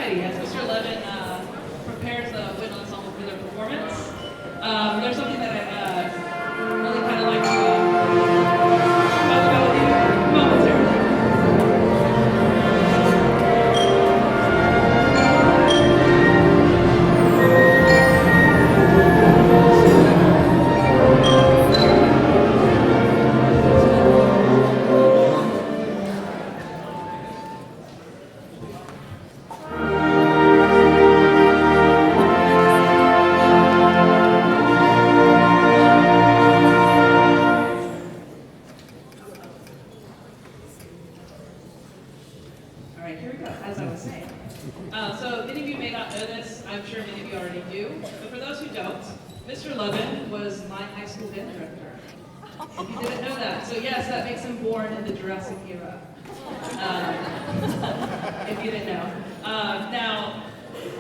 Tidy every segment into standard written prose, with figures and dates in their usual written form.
Alrighty, as Mr. Levin prepares the wind ensemble for their performance, there's something that I really kind of like to talk about with you momentarily. All right, here we go, as I was saying. So many of you may not know this, I'm sure many of you already do, but for those who don't, Mr. Levin was my high school band director. If you didn't know that. So yes, that makes him born in the Jurassic era. If you didn't know. Now,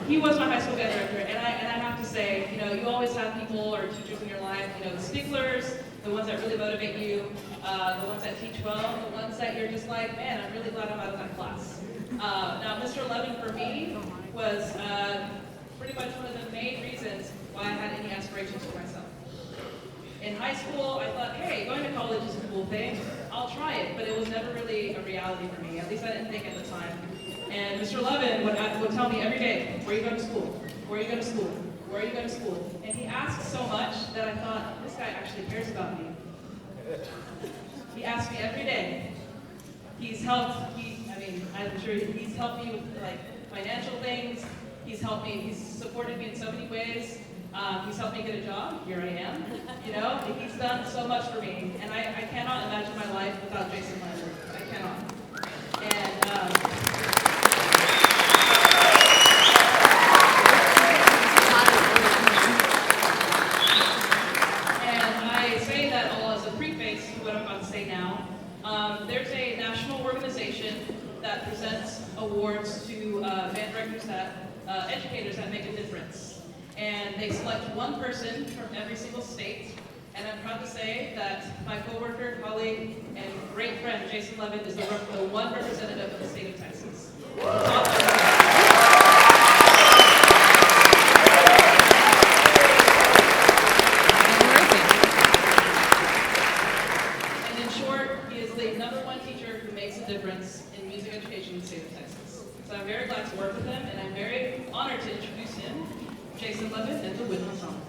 he was my high school band director, and I have to say, you know, you always have people or teachers in your life, you know, the sticklers, the ones that really motivate you, the ones that teach well, the ones that you're just like, man, I'm really glad I'm out of that class. Now, Mr. Levin for me was pretty much one of the main reasons why I had any aspirations for myself. In high school, I thought, hey, going to college is a cool thing. I'll try it, but it was never really a reality for me. At least I didn't think at the time. And Mr. Levin would tell me every day, where are you going to school? Where are you going to school? Where are you going to school? And he asked so much that I thought, this guy actually cares about me. He asked me every day. He's helped, I'm sure he's helped me with like financial things. He's supported me in so many ways. He's helped me get a job. Here I am. You know, he's done so much for me, and I cannot imagine my life without Jason Leonard. I cannot. And I say that all as a preface to what I'm about to say now. There's a national organization that presents awards to band directors educators that make a difference. And they select one person from every single state. And I'm proud to say that my coworker, colleague, and great friend, Jason Levin, is the one representative of the state of Texas. And in short, he is the #1 teacher who makes a difference in music education in the state of Texas. So I'm very glad to work with him, and I'm very honored to introduce him, Jason Levin, and the Wind Ensemble.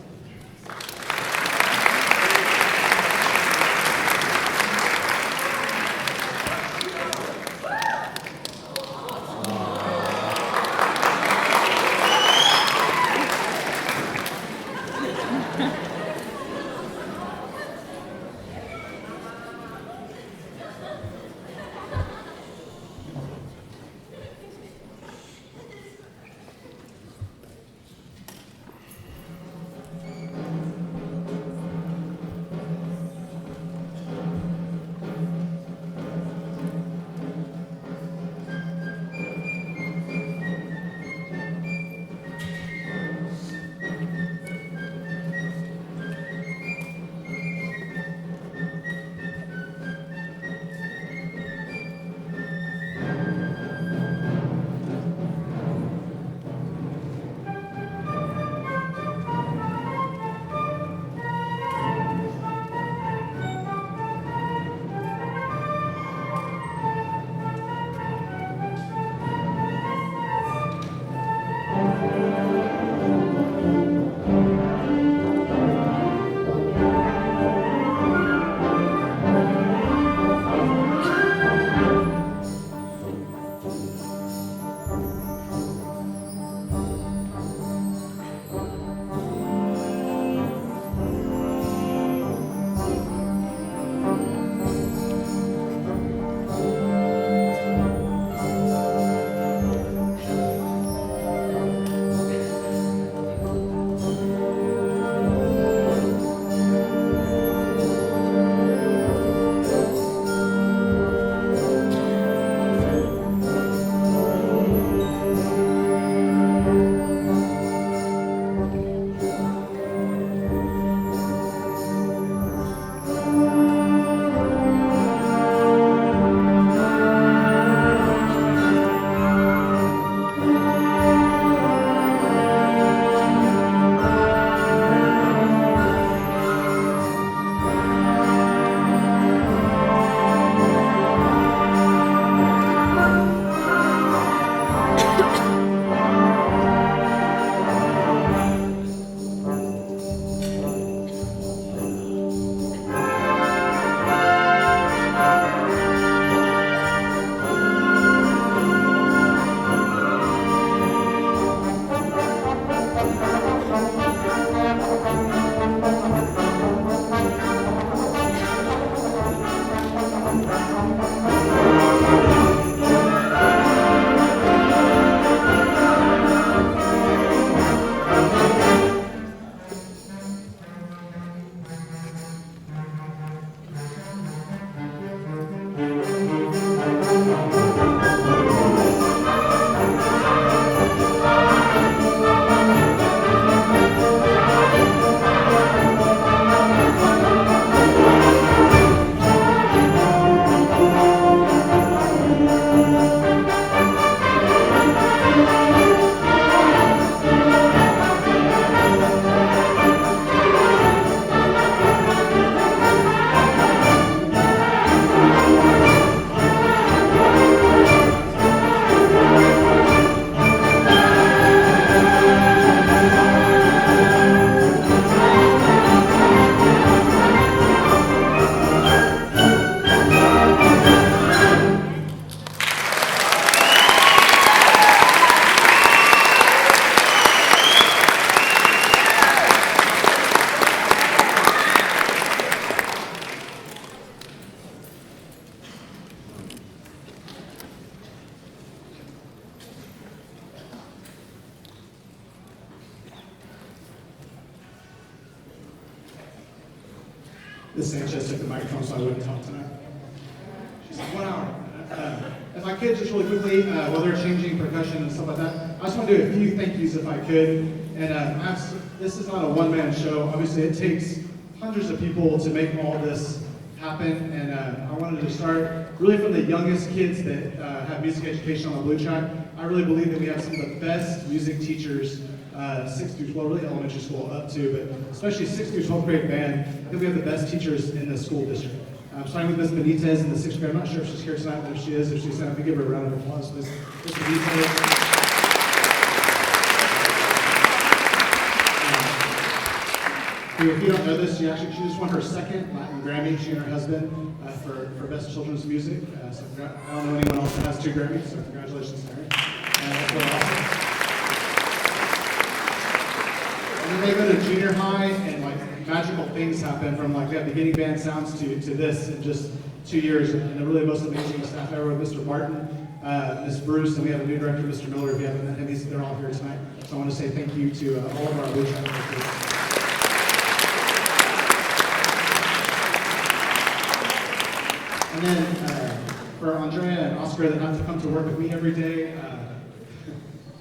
This CHS took the microphone so I wouldn't talk tonight. She's like, 1 hour. If I could, just really quickly, while they're changing percussion and stuff like that, I just want to do a few thank yous if I could. And this is not a one-man show. Obviously, it takes hundreds of people to make all this happen. And I wanted to start really from the youngest kids that have music education on the Blue Track. I really believe that we have some of the best music teachers 6th through 12, really elementary school up to, but especially 6th through 12th grade band. I think we have the best teachers in the school district. Starting with Ms. Benitez in the 6th grade. I'm not sure if she's here tonight, but if she is, if she's not, we give her a round of applause, please. Ms. Benitez. If you don't know this, she just won her 2nd Latin Grammy, she and her husband, for Best Children's Music. So I don't know anyone else that has 2 Grammys, so congratulations to her. That's really awesome. And then they go to junior high, and like magical things happen from like we have beginning band sounds to this in just 2 years. And the really most amazing staff ever with Mr. Barton, Ms. Bruce, and we have a new director, Mr. Miller. If you haven't met him, they're all here tonight. So I want to say thank you to all of our Blue Track workers. And then for Andrea and Oscar that have to come to work with me every day,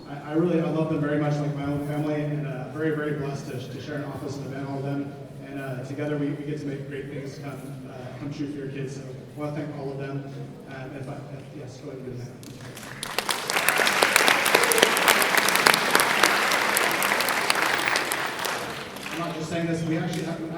I love them very much like my own family, and very, very blessed to share an office and event all of them. And together we get to make great things come true for your kids. So I want to thank all of them. Yes, go ahead and do that. I'm not just saying this, I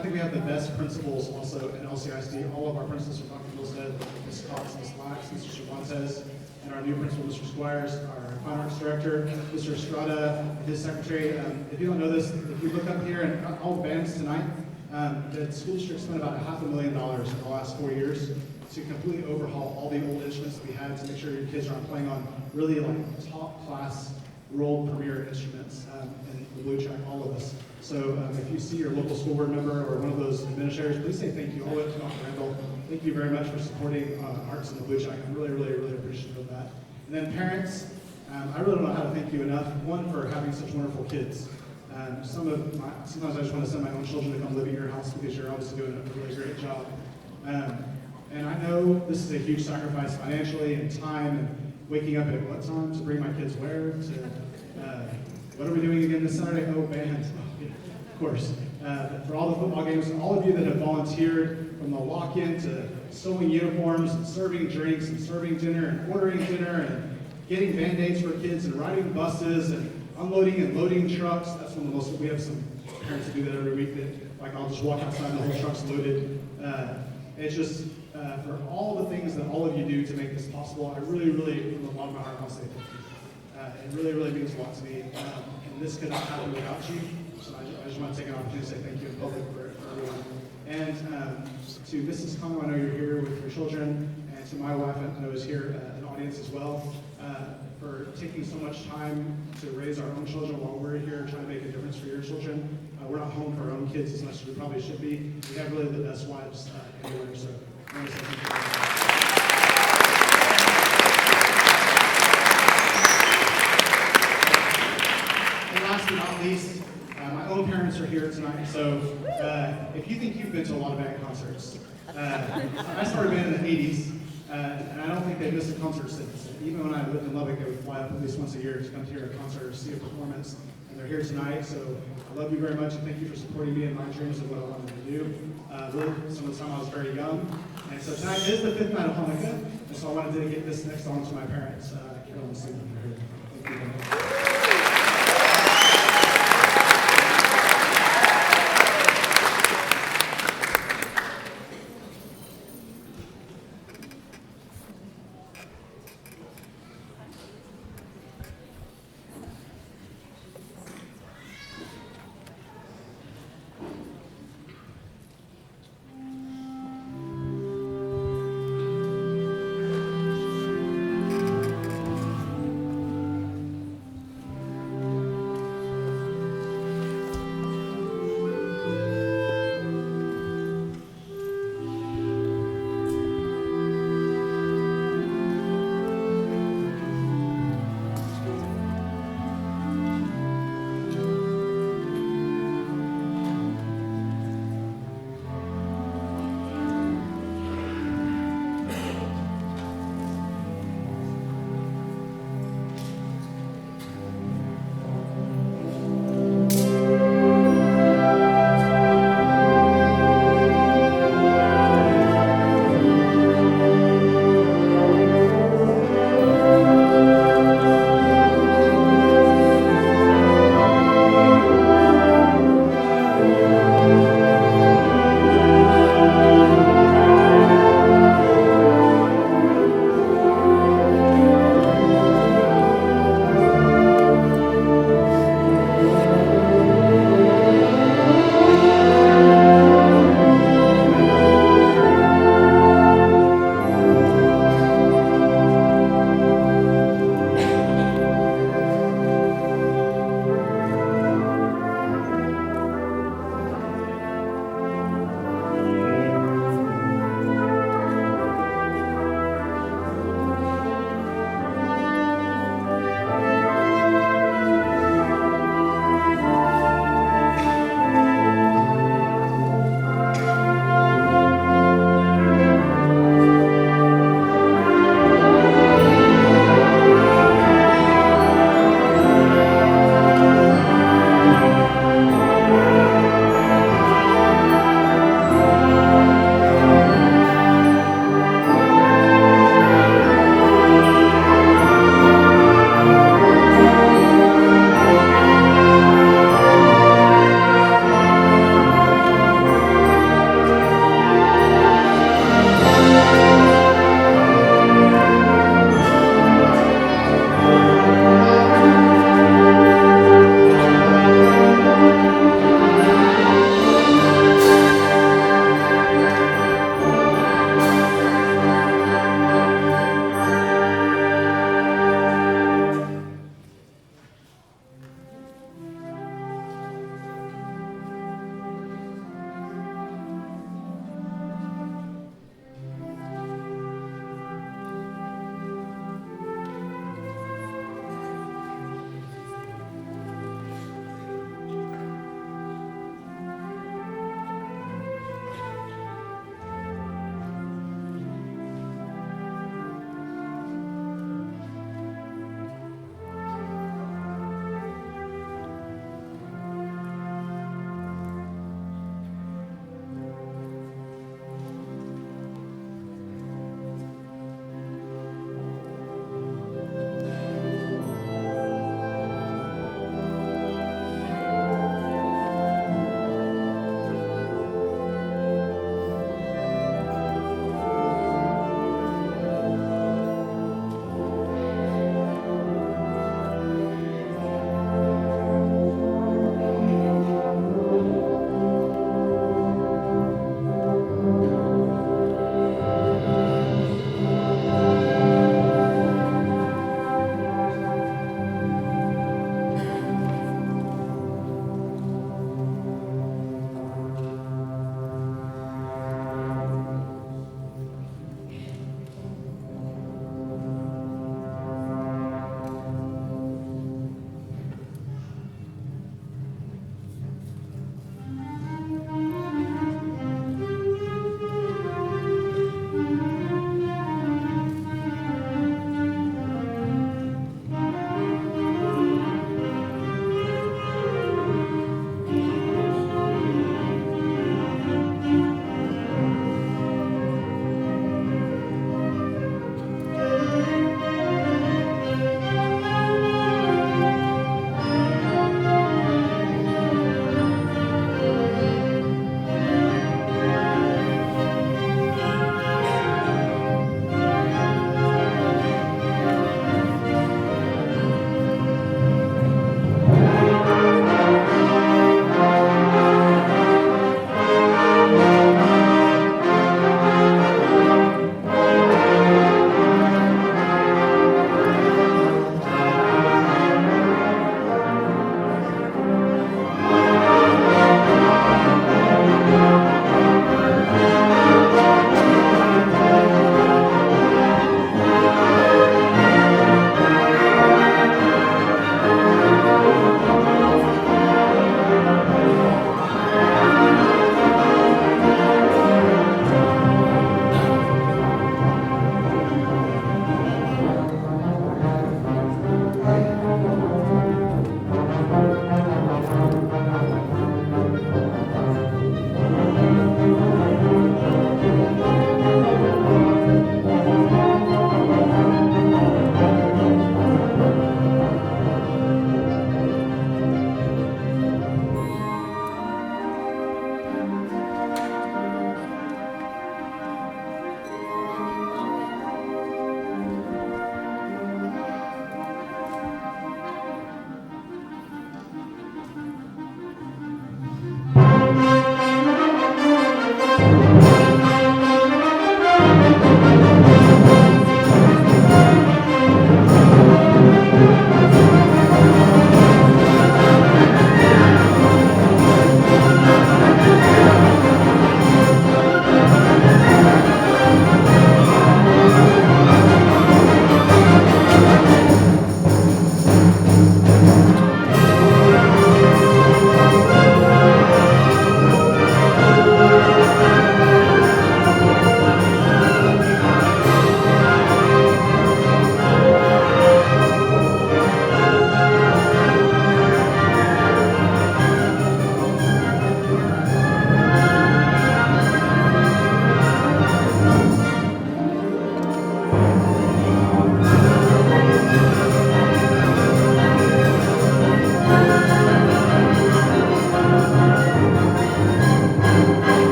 think we have the best principals also in LCISD. All of our principals from Dr. Milstead, Ms. Cox, Ms. Lax, Mr. Cervantes, and our new principal, Mr. Squires, our fine arts director, Mr. Estrada, his secretary. If you don't know this, if you look up here and all the bands tonight, the school district spent about $500,000 in the last 4 years to completely overhaul all the old instruments that we had to make sure your kids aren't playing on really like top class world premier instruments in the Blue Track, all of us. So if you see your local school board member or one of those administrators, please say thank you all the way to Dr. Randall. Thank you very much for supporting arts in the Blue Track. I'm really, really, really appreciative of that. And then parents, I really don't know how to thank you enough. One, for having such wonderful kids. Sometimes I just want to send my own children to come live at your house because you're obviously doing a really great job. And I know this is a huge sacrifice financially and time, and waking up at what time to bring my kids where, to what are we doing again this Saturday? Oh, band. Of course. For all the football games, and all of you that have volunteered from the walk-in to sewing uniforms and serving drinks and serving dinner and ordering dinner and getting Band-Aids for kids and riding buses and unloading and loading trucks. That's one of the most, we have some parents that do that every week that, like, I'll just walk outside and the whole truck's loaded. It's just, for all the things that all of you do to make this possible, I really, really, from the bottom of my heart, want to say thank you. It really, really means a lot to me. And this could not happen without you. So I just want to take an opportunity to say thank you in public for everyone. And to Mrs. Congo, I know you're here with your children, and to my wife, I know is here in the audience as well, for taking so much time to raise our own children while we're here trying to make a difference for your children. We're not home for our own kids as much as we probably should be. We have really the best wives anywhere, so I want to say thank you. to a lot of band concerts. I started band in the 80s, and I don't think they missed a concert since. Even when I lived in Lubbock, I would fly up at least once a year to come to hear a concert or see a performance. And they're here tonight, so I love you very much, and thank you for supporting me in my dreams of what I wanted to do. Some of the time I was very young. And so tonight is the 5th night of Hanukkah, and so I wanted to dedicate this next song to my parents, Carol and Sue. Thank you very much.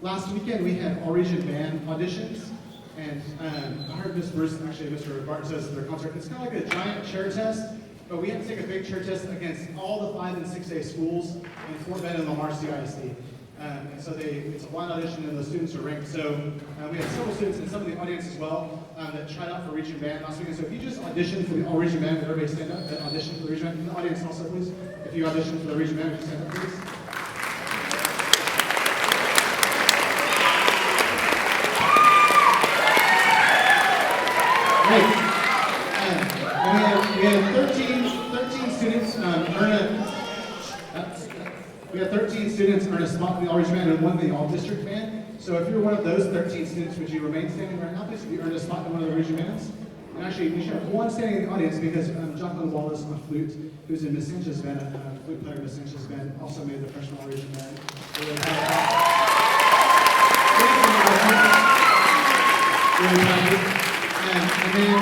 Last weekend we had all-region band auditions, and I heard Miss Bruce, actually Mr. Barton says their concert, it's kind of like a giant chair test, but we had to take a big chair test against all the 5 and 6A schools in Fort Bend and LAMAR CISD. And so it's a blind audition and the students are ranked. So we had several students and some of the audience as well that tried out for region band last weekend. So if you just auditioned for the all region band, would everybody stand up that auditioned for the region band? And the audience also, please. If you auditioned for the region band, would you stand up, please? Great. And we had 13 students we had 13 students earn a spot in the all-region band and one in the all-district band. So if you're one of those 13 students, would you remain standing right now, please? If you earned a spot in one of the region bands? And actually, we should have one standing in the audience because Jacqueline Wallace on flute, who's in Miss Sanchez' band, flute player in Miss Sanchez' band, also made the freshman all-region band. Really and then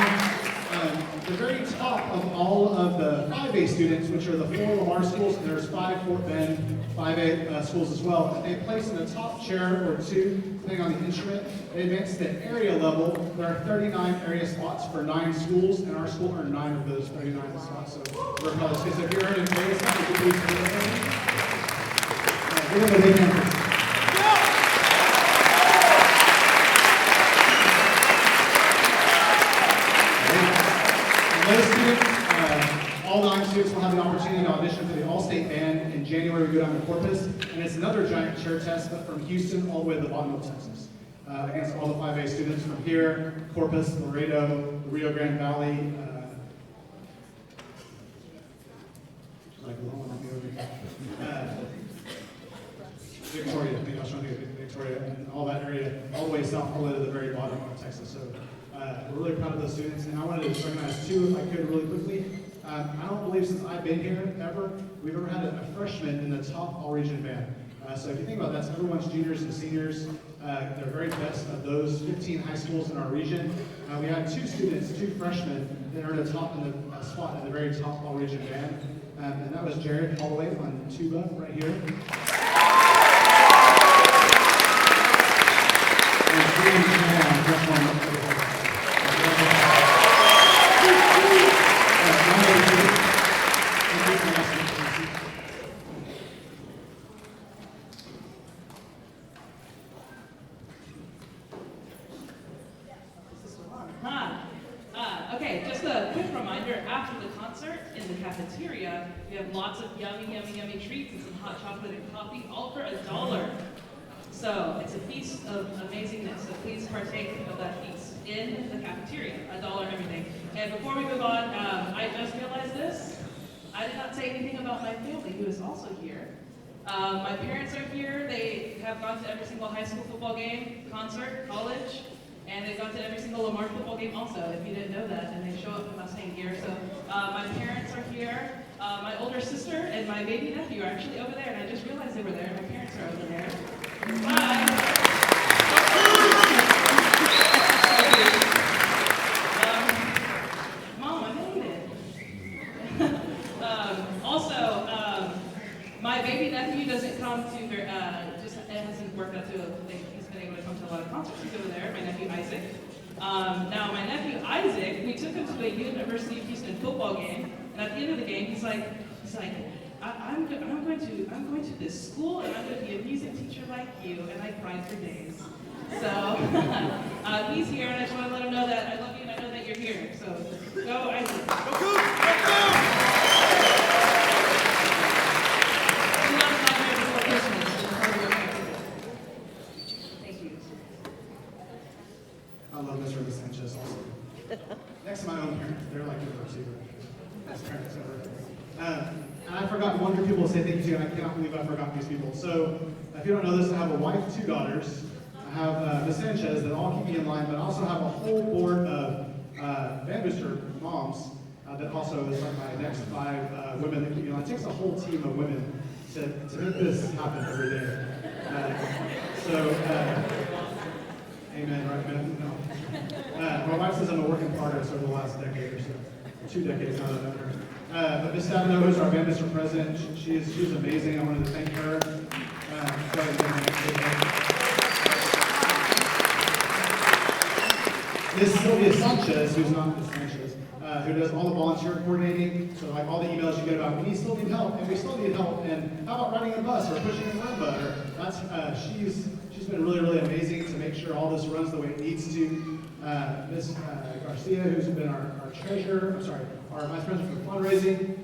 the very top of all of the 5A students, which are the 4 Lamar schools, and there's 5 Fort Bend 5A schools as well, they place in the top chair or 2, depending on the instrument. They advance to area level. There are 39 area spots for 9 schools, and our school earned 9 of those 39 spots. So we're proud of this. So if you're earning area spots, would you please give them a big hand. Those students, all 9 students will have the opportunity to audition for the All-State Band in January. We go down to Corpus, and it's another giant chair test, but from Houston all the way to the bottom of Texas, against all the 5A students from here, Corpus, Laredo, the Rio Grande Valley, Victoria, I think I was trying to get Victoria, and all that area, all the way south, all the way to the very bottom of Texas. So we're really proud of those students, and I wanted to recognize 2, if I could, really quickly. I don't believe since I've been here ever, we've ever had a freshman in the top all-region band. So if you think about that, so everyone's juniors and seniors. They're very best of those 15 high schools in our region. We had 2 students, 2 freshmen, that earned a spot in the very top all-region band, and that was Jared Holloway on tuba right here. Okay, just a quick reminder, after the concert in the cafeteria, we have lots of yummy treats and some hot chocolate and coffee, all for $1. So it's a feast of amazingness, so please partake of that feast in the cafeteria, $1 everything. And before we move on, I just realized this. I did not say anything about my family, who is also here. My parents are here. They have gone to every single high school football game, concert, college, and they've gone to every single LAMAR football game also, if you didn't know that, and they show up in my same gear. So my parents are here. My older sister and my baby nephew are actually over there, and I just realized they were there. My parents are over there. Mom, I made it. My baby nephew doesn't come to, just it hasn't worked out to he's been able to come to a lot of concerts. He's over there, my nephew Isaac. Now my nephew Isaac, we took him to a University of Houston football game, and at the end of the game, he's like, I'm going to this school, and I'm going to be a music teacher like you, and I cried for days. So he's here, and I just want to let him know that I love you, and I know that you're here. So go Isaac. Go Cougs! Go Cougs! I love Mr. Miss Sanchez also. Next to my own parents, they're like university best parents ever. And I forgot one group of people to say thank you to, and I cannot believe I forgot these people. So if you don't know this, I have a wife, 2 daughters. I have Miss Sanchez that all keep me in line, but I also have a whole board of Van Booster moms that also is like my next 5 women that keep me in line. It takes a whole team of women to make this happen every day. Amen, right, man? No. My wife says I'm a work in progress over the last decade or so. 2 decades now that I've known her. But Ms. Stabenow is our Van Booster president. She's amazing. I wanted to thank her. Miss Sylvia Sanchez, who's not Miss Sanchez, who does all the volunteer coordinating. So like all the emails you get about, we still need help, and we still need help, and how about riding a bus or pushing a robot? Or that's she's been really, really amazing to make sure all this runs the way it needs to. Miss Garcia, who's been our treasurer, our vice president for fundraising,